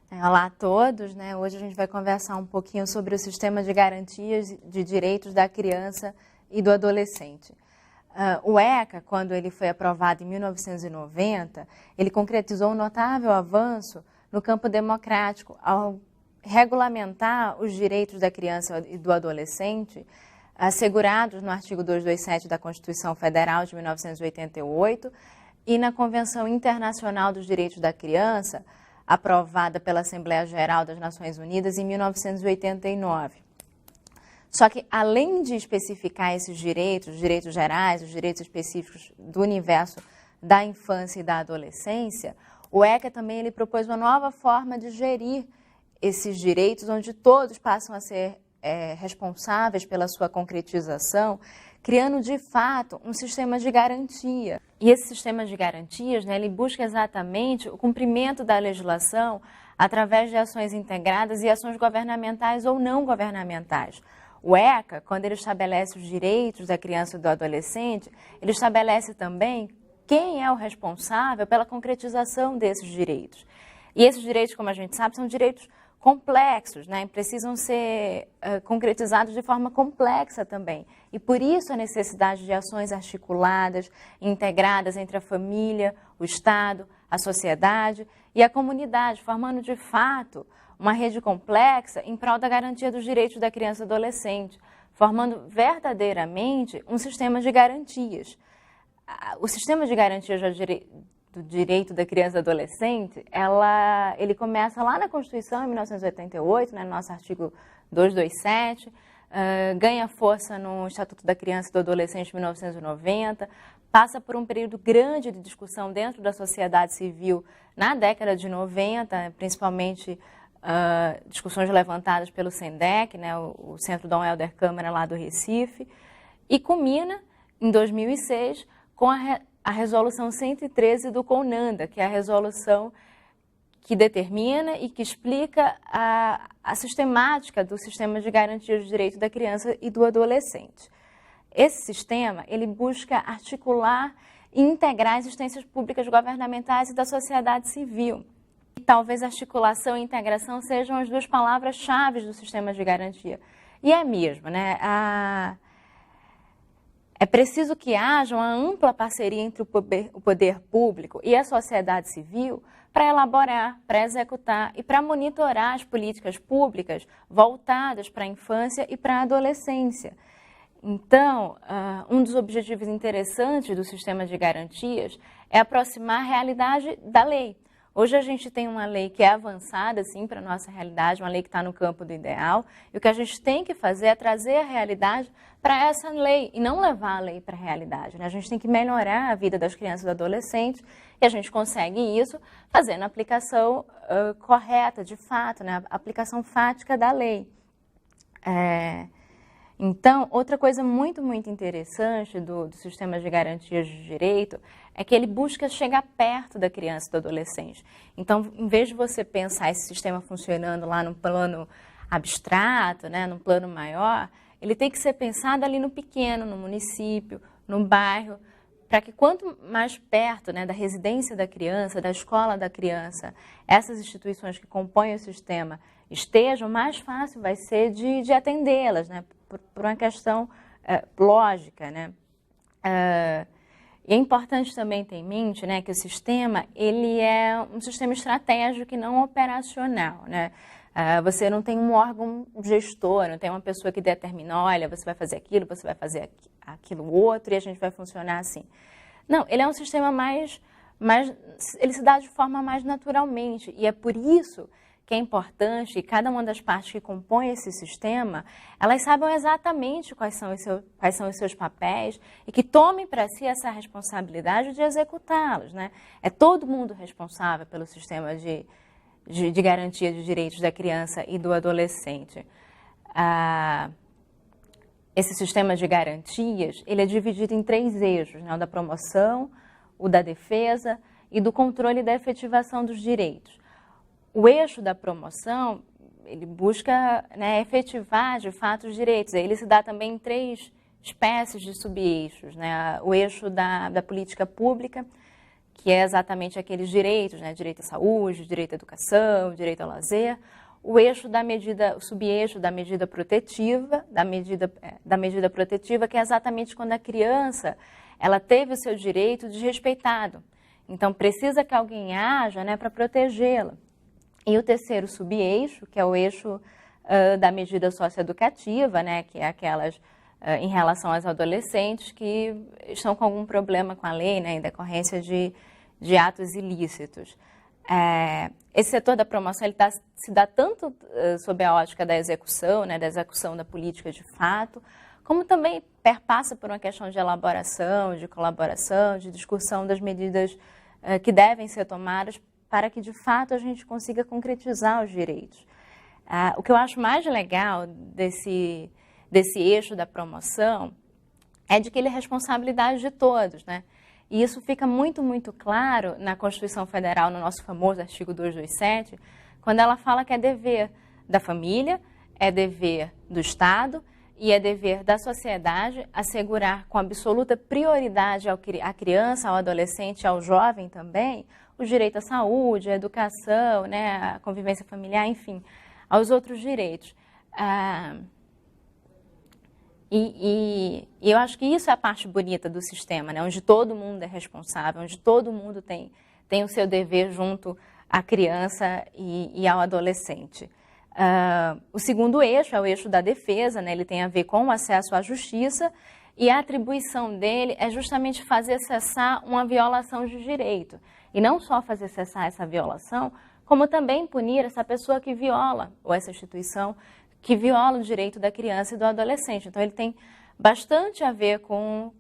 Olá a todos, né? Hoje a gente vai conversar um pouquinho sobre o sistema de garantias de direitos da criança e do adolescente. O ECA, quando ele foi aprovado em 1990, ele concretizou um notável avanço no campo democrático ao regulamentar os direitos da criança e do adolescente, assegurados no artigo 227 da Constituição Federal de 1988 e na Convenção Internacional dos Direitos da Criança, aprovada pela Assembleia Geral das Nações Unidas em 1989. Só que, além de especificar esses direitos, os direitos gerais, os direitos específicos do universo da infância e da adolescência, o ECA também ele propôs uma nova forma de gerir esses direitos, onde todos passam a ser responsáveis pela sua concretização, criando, de fato, um sistema de garantia. E esse sistema de garantias, né, ele busca exatamente o cumprimento da legislação através de ações integradas e ações governamentais ou não governamentais. O ECA, quando ele estabelece os direitos da criança e do adolescente, ele estabelece também quem é o responsável pela concretização desses direitos. E esses direitos, como a gente sabe, são direitos complexos, né? Precisam ser concretizados de forma complexa também. E por isso a necessidade de ações articuladas, integradas entre a família, o Estado, a sociedade e a comunidade, formando de fato uma rede complexa em prol da garantia dos direitos da criança e adolescente, formando verdadeiramente um sistema de garantias. O sistema de garantias do direito da criança e adolescente, ele começa lá na Constituição, em 1988, né, no nosso artigo 227, ganha força no Estatuto da Criança e do Adolescente, em 1990, passa por um período grande de discussão dentro da sociedade civil na década de 90, principalmente discussões levantadas pelo SENDEC, né, o Centro Dom Helder Câmara lá do Recife, e culmina, em 2006, com a resolução 113 do CONANDA, que é a resolução que determina e que explica a sistemática do sistema de garantia de direito da criança e do adolescente. Esse sistema, ele busca articular e integrar existências públicas governamentais e da sociedade civil. E talvez articulação e integração sejam as duas palavras-chave do sistema de garantia. E é mesmo, né? É preciso que haja uma ampla parceria entre o poder público e a sociedade civil para elaborar, para executar e para monitorar as políticas públicas voltadas para a infância e para a adolescência. Então, um dos objetivos interessantes do sistema de garantias é aproximar a realidade da lei. Hoje a gente tem uma lei que é avançada, sim, para a nossa realidade, uma lei que está no campo do ideal, e o que a gente tem que fazer é trazer a realidade para essa lei e não levar a lei para a realidade, né? A gente tem que melhorar a vida das crianças e dos adolescentes e a gente consegue isso fazendo a aplicação correta, de fato, né? A aplicação fática da lei. Então, outra coisa muito, muito interessante do sistema de garantias de direito é que ele busca chegar perto da criança e do adolescente. Então, em vez de você pensar esse sistema funcionando lá num plano abstrato, né, num plano maior, ele tem que ser pensado ali no pequeno, no município, no bairro, para que quanto mais perto, né, da residência da criança, da escola da criança, essas instituições que compõem o sistema estejam, mais fácil vai ser de atendê-las, né, por uma questão lógica, né. E é importante também ter em mente, né, que o sistema ele é um sistema estratégico e não operacional, né. Você não tem um órgão gestor, não tem uma pessoa que determina, olha, você vai fazer aquilo, você vai fazer aquilo outro e a gente vai funcionar assim. Não, ele é um sistema ele se dá de forma mais naturalmente e é por isso que é importante que cada uma das partes que compõem esse sistema, elas saibam exatamente quais são os seus papéis e que tomem para si essa responsabilidade de executá-los, né? É todo mundo responsável pelo sistema de garantia de direitos da criança e do adolescente. Esse sistema de garantias, ele é dividido em 3 eixos, né? O da promoção, o da defesa e do controle da efetivação dos direitos. O eixo da promoção, ele busca, né, efetivar, de fato, os direitos. Ele se dá também em 3 espécies de sub-eixos, né? O eixo da política pública, que é exatamente aqueles direitos, né? Direito à saúde, direito à educação, direito ao lazer. O eixo da medida, o subeixo da medida protetiva, da medida protetiva, que é exatamente quando a criança ela teve o seu direito desrespeitado. Então, precisa que alguém haja, né, para protegê-la. E o terceiro subeixo, que é o eixo da medida socioeducativa, né, que é aquelas em relação aos adolescentes que estão com algum problema com a lei, né, em decorrência de atos ilícitos. Esse setor da promoção ele se dá tanto sob a ótica da execução, né, da execução da política de fato, como também perpassa por uma questão de elaboração, de colaboração, de discussão das medidas que devem ser tomadas para que, de fato, a gente consiga concretizar os direitos. O que eu acho mais legal desse eixo da promoção é de que ele é responsabilidade de todos, né? E isso fica muito, muito claro na Constituição Federal, no nosso famoso artigo 227, quando ela fala que é dever da família, é dever do Estado e é dever da sociedade assegurar com absoluta prioridade à criança, ao adolescente, ao jovem também, o direito à saúde, à educação, né, à convivência familiar, enfim, aos outros direitos. E eu acho que isso é a parte bonita do sistema, né? Onde todo mundo é responsável, onde todo mundo tem o seu dever junto à criança e ao adolescente. O segundo eixo é o eixo da defesa, né? Ele tem a ver com o acesso à justiça e a atribuição dele é justamente fazer cessar uma violação de direito. E não só fazer cessar essa violação, como também punir essa pessoa que viola, ou essa instituição que viola o direito da criança e do adolescente. Então, ele tem bastante a ver com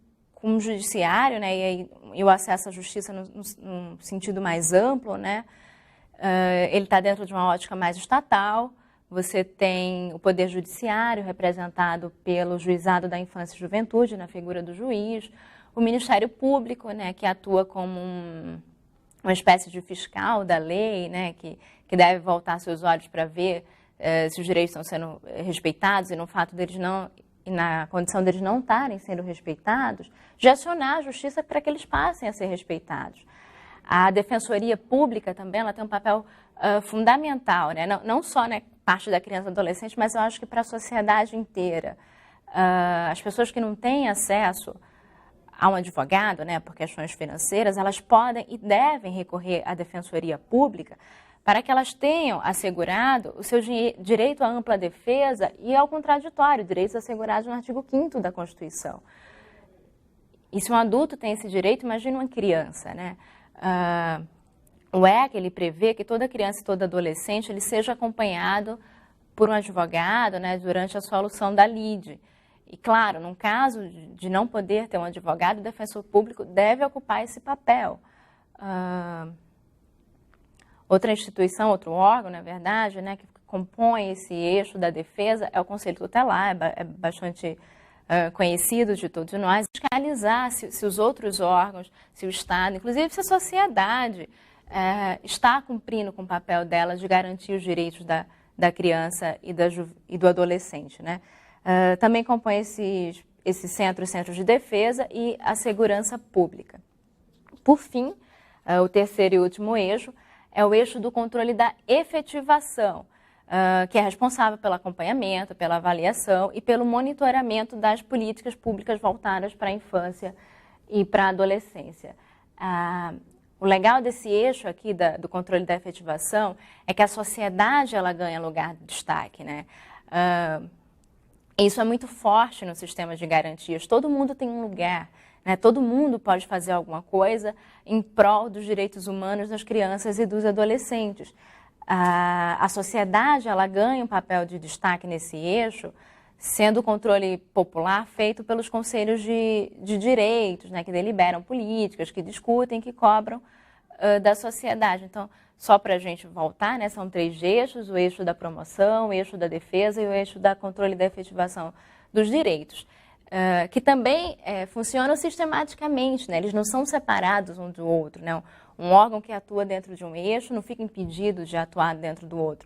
o judiciário, né, e o acesso à justiça num sentido mais amplo, né? Ele está dentro de uma ótica mais estatal. Você tem o Poder Judiciário, representado pelo Juizado da Infância e Juventude, na figura do juiz, o Ministério Público, né, que atua como uma espécie de fiscal da lei, né, que deve voltar seus olhos para ver se os direitos estão sendo respeitados e no fato deles não, e na condição deles não estarem sendo respeitados, de acionar a justiça para que eles passem a ser respeitados. A Defensoria Pública também ela tem um papel fundamental, né? Não só, né, parte da criança e adolescente, mas eu acho que para a sociedade inteira. As pessoas que não têm acesso a um advogado, né, por questões financeiras, elas podem e devem recorrer à Defensoria Pública para que elas tenham assegurado o seu direito à ampla defesa e ao contraditório, direitos assegurados no artigo 5º da Constituição. E se um adulto tem esse direito, imagina uma criança, né? O ECA, ele prevê que toda criança e todo adolescente ele seja acompanhado por um advogado, né, durante a solução da lide. E, claro, num caso de não poder ter um advogado, o defensor público deve ocupar esse papel. Outra instituição, outro órgão, na verdade, né, que compõe esse eixo da defesa é o Conselho Tutelar, é bastante conhecido de todos nós. Fiscalizar se os outros órgãos, se o Estado, inclusive se a sociedade está cumprindo com o papel dela de garantir os direitos da criança e do adolescente, né? Também compõe esses centros de defesa e a segurança pública. Por fim, o terceiro e último eixo é o eixo do controle da efetivação, que é responsável pelo acompanhamento, pela avaliação e pelo monitoramento das políticas públicas voltadas para a infância e para a adolescência. O legal desse eixo aqui do controle da efetivação é que a sociedade ela ganha lugar de destaque, né? Isso é muito forte no sistema de garantias. Todo mundo tem um lugar, né? Todo mundo pode fazer alguma coisa em prol dos direitos humanos das crianças e dos adolescentes. A sociedade ela ganha um papel de destaque nesse eixo, sendo o controle popular feito pelos conselhos de direitos, né? Que deliberam políticas, que discutem, que cobram da sociedade. Então, só para a gente voltar, né, são 3 eixos: o eixo da promoção, o eixo da defesa e o eixo da controle da efetivação dos direitos, que também funcionam sistematicamente, né, eles não são separados um do outro, né? Um órgão que atua dentro de um eixo não fica impedido de atuar dentro do outro.